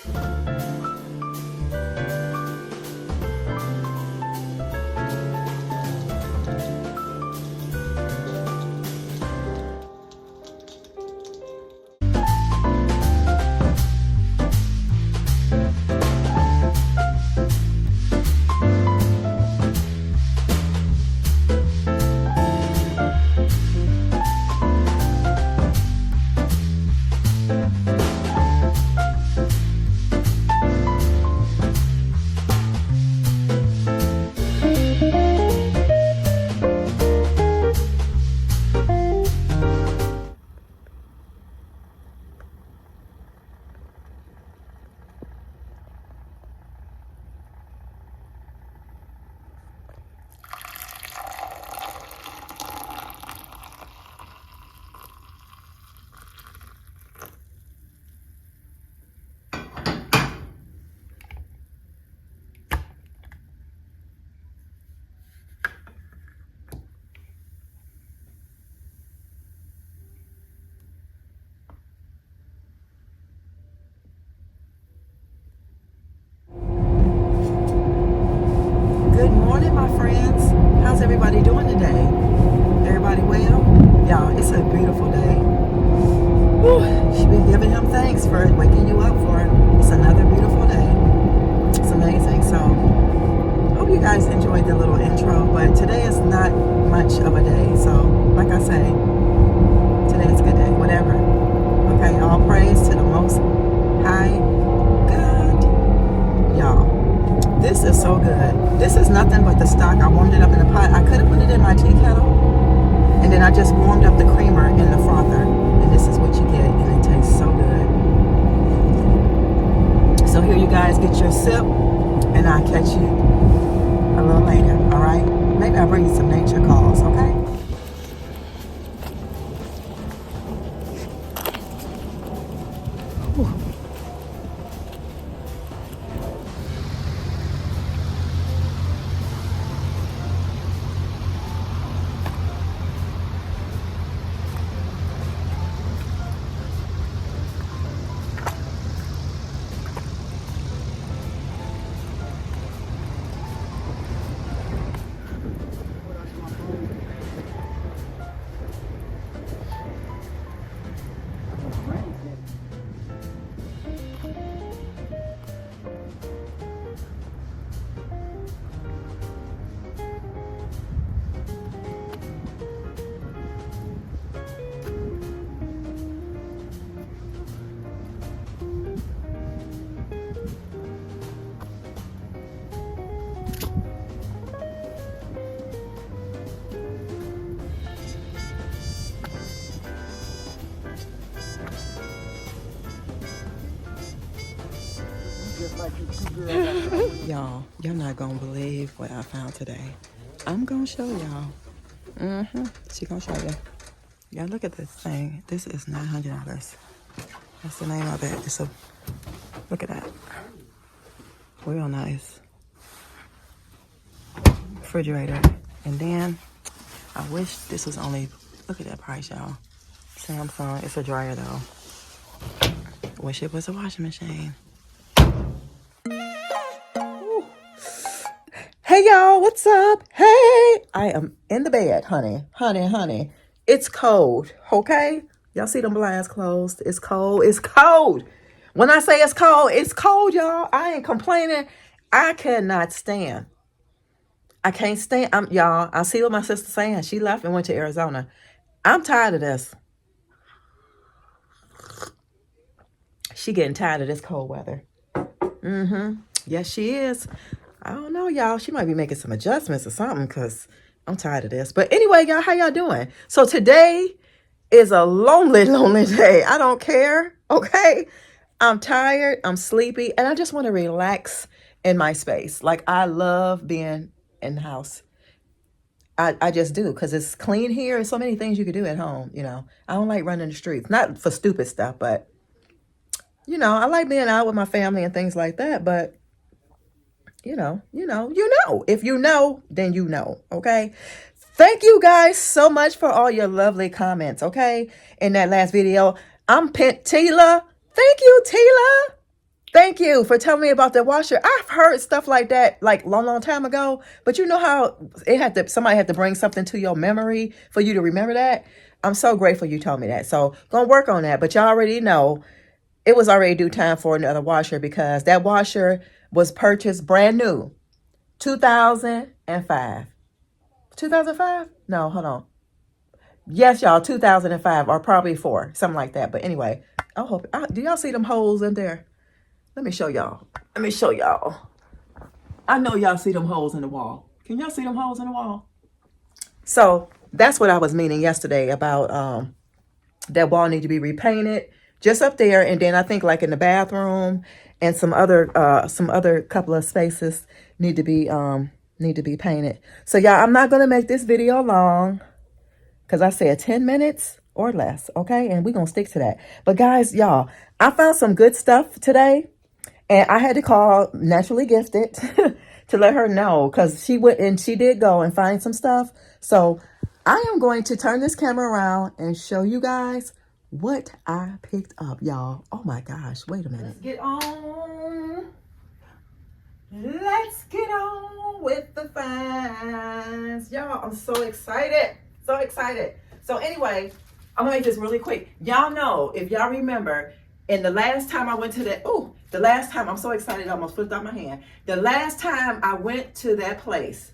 Good morning, my friends. How's everybody doing today? Everybody well? Y'all, it's a beautiful day. Whew, should be giving him thanks for waking you up for it. It's another beautiful day. It's amazing. So, hope you guys enjoyed the little intro, but today is not much of a day. So, like I say, today is a good day, whatever. Okay, all praise to the Most High God. Y'all, this is so good. This is nothing but the stock. I warmed it up in the pot. I could have put it in my tea kettle, and then I just warmed up the creamer in the frother, and this is what you get, and it tastes so good. So here you guys get your sip, and I'll catch you a little later, all right? Maybe I'll bring you some nature calls, okay? Whew. Y'all not gonna believe what I found today. I'm gonna show y'all. She gonna show you. Y'all look at this thing. This is $900. That's the name of it. Look at that. Real nice. Refrigerator. And then, I wish this was only, look at that price, y'all. Samsung, it's a dryer though. Wish it was a washing machine. Hey y'all, what's up? Hey, I am in the bed, honey. It's cold, okay? Y'all see them blinds closed? It's cold. When I say it's cold, y'all. I ain't complaining. I cannot stand. I can't stand. Y'all, I see what my sister's saying. She left and went to Arizona. I'm tired of this. She getting tired of this cold weather. Yes, she is. I don't know, y'all. She might be making some adjustments or something because I'm tired of this. But anyway, y'all, how y'all doing? So today is a lonely day. I don't care, okay? I'm tired. I'm sleepy. And I just want to relax in my space. Like, I love being in the house. I just do because it's clean here. There's so many things you can do at home, you know. I don't like running the streets. Not for stupid stuff, but, you know, I like being out with my family and things like that. But you know. If you know, then you know, okay? Thank you guys so much for all your lovely comments, okay? In that last video, I'm Tila. Thank you, Tila. Thank you for telling me about the washer. I've heard stuff like that like long time ago, but you know how somebody had to bring something to your memory for you to remember that? I'm so grateful you told me that. So gonna work on that. But y'all already know it was already due time for another washer because that washer was purchased brand new 2005. 2005? No, hold on. Yes, y'all, 2005 or probably 4, something like that. But anyway, do y'all see them holes in there? Let me show y'all. Let me show y'all. I know y'all see them holes in the wall. Can y'all see them holes in the wall? So that's what I was meaning yesterday about that wall need to be repainted just up there, and then I think like in the bathroom and some other couple of spaces need to be painted. So y'all, I'm not gonna make this video long because I said 10 minutes or less, okay? And we're gonna stick to that. But guys, y'all, I found some good stuff today. And I had to call Naturally Gifted to let her know because she went and she did go and find some stuff. So I am going to turn this camera around and show you guys what I picked up, y'all. Oh my gosh, wait a minute. Let's get on. Let's get on with the finds. Y'all, I'm so excited. So excited. So anyway, I'm gonna make this really quick. Y'all know, if y'all remember, and the last time I went to I'm so excited, I almost flipped out my hand. The last time I went to that place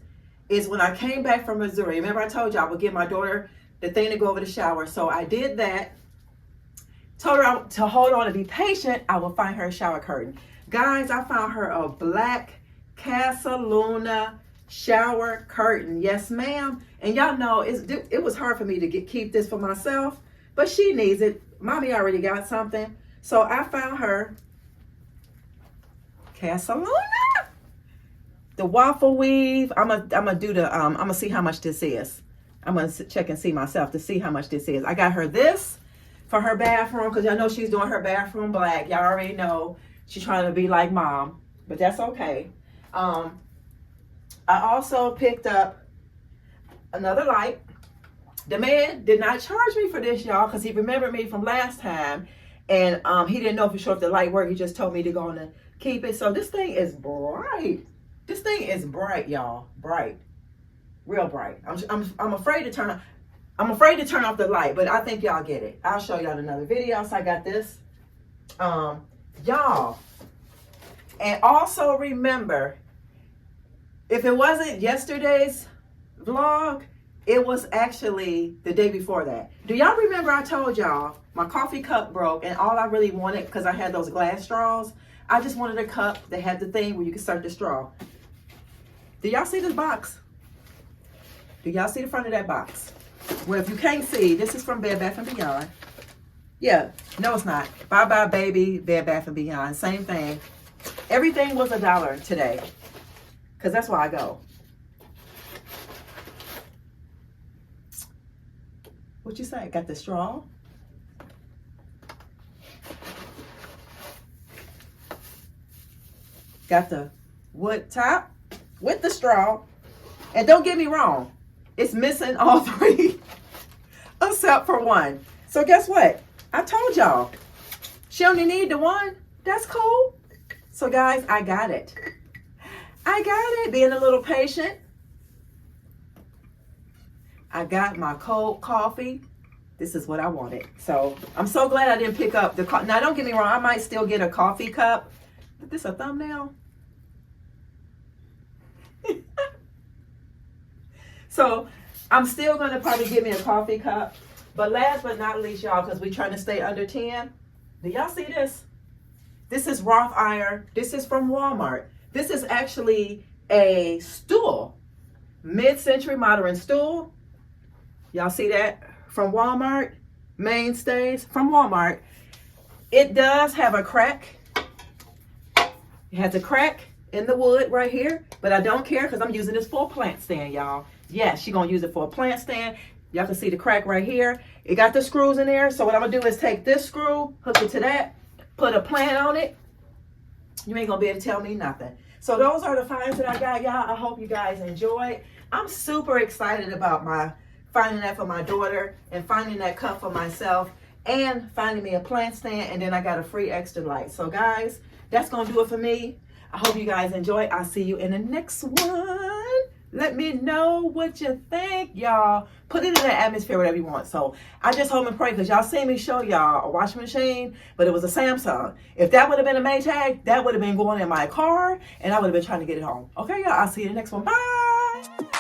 is when I came back from Missouri. Remember I told you I would give my daughter the thing to go over the shower. So I did that. Told her to hold on and be patient. I will find her a shower curtain. Guys, I found her a black Casa Luna shower curtain. Yes, ma'am. And y'all know it was hard for me to keep this for myself, but she needs it. Mommy already got something. So I found her Casa Luna, the waffle weave. I'm gonna see how much this is. I'm gonna check and see myself to see how much this is. I got her this for her bathroom because y'all know she's doing her bathroom black. Y'all already know she's trying to be like mom, but that's okay. I also picked up another light. The man did not charge me for this, y'all, because he remembered me from last time. And he didn't know for sure if the light worked. He just told me to go and keep it. So this thing is bright. This thing is bright, y'all. Bright. Real bright. I'm afraid to turn off the light, but I think y'all get it. I'll show y'all another video. So I got this. Y'all. And also remember, if it wasn't yesterday's vlog, it was actually the day before that. Do y'all remember I told y'all my coffee cup broke and all I really wanted, because I had those glass straws, I just wanted a cup that had the thing where you could start the straw. Do y'all see this box? Do y'all see the front of that box? Well, if you can't see, this is from Bed Bath & Beyond. Yeah, no it's not. Bye Bye Baby, Bed Bath & Beyond. Same thing. Everything was $1 today, because that's where I go. What you say? Got the straw? Got the wood top with the straw. And don't get me wrong, it's missing all 3 except for 1. So guess what? I told y'all, she only need the 1. That's cool. So guys, I got it. I got it. Being a little patient. I got my cold coffee. This is what I wanted. So I'm so glad I didn't pick up the coffee. Now don't get me wrong, I might still get a coffee cup. Is this a thumbnail? So I'm still gonna probably get me a coffee cup. But last but not least, y'all, because we're trying to stay under 10. Do y'all see this? This is Roth iron. This is from Walmart. This is actually a stool. Mid-century modern stool. Y'all see that? From Walmart. Mainstays from Walmart. It does have a crack. It has a crack in the wood right here. But I don't care because I'm using this for a plant stand, y'all. Yes, she's going to use it for a plant stand. Y'all can see the crack right here. It got the screws in there. So what I'm going to do is take this screw, hook it to that, put a plant on it. You ain't going to be able to tell me nothing. So those are the finds that I got, y'all. I hope you guys enjoyed. I'm super excited about finding that for my daughter and finding that cup for myself and finding me a plant stand, and then I got a free extra light. So guys, that's going to do it for me. I hope you guys enjoy. I'll see you in the next one. Let me know what you think, y'all. Put it in the atmosphere, whatever you want. So I just hope and pray, because y'all seen me show y'all a washing machine, but it was a Samsung. If that would have been a Maytag, that would have been going in my car, and I would have been trying to get it home. Okay, y'all. I'll see you in the next one. Bye.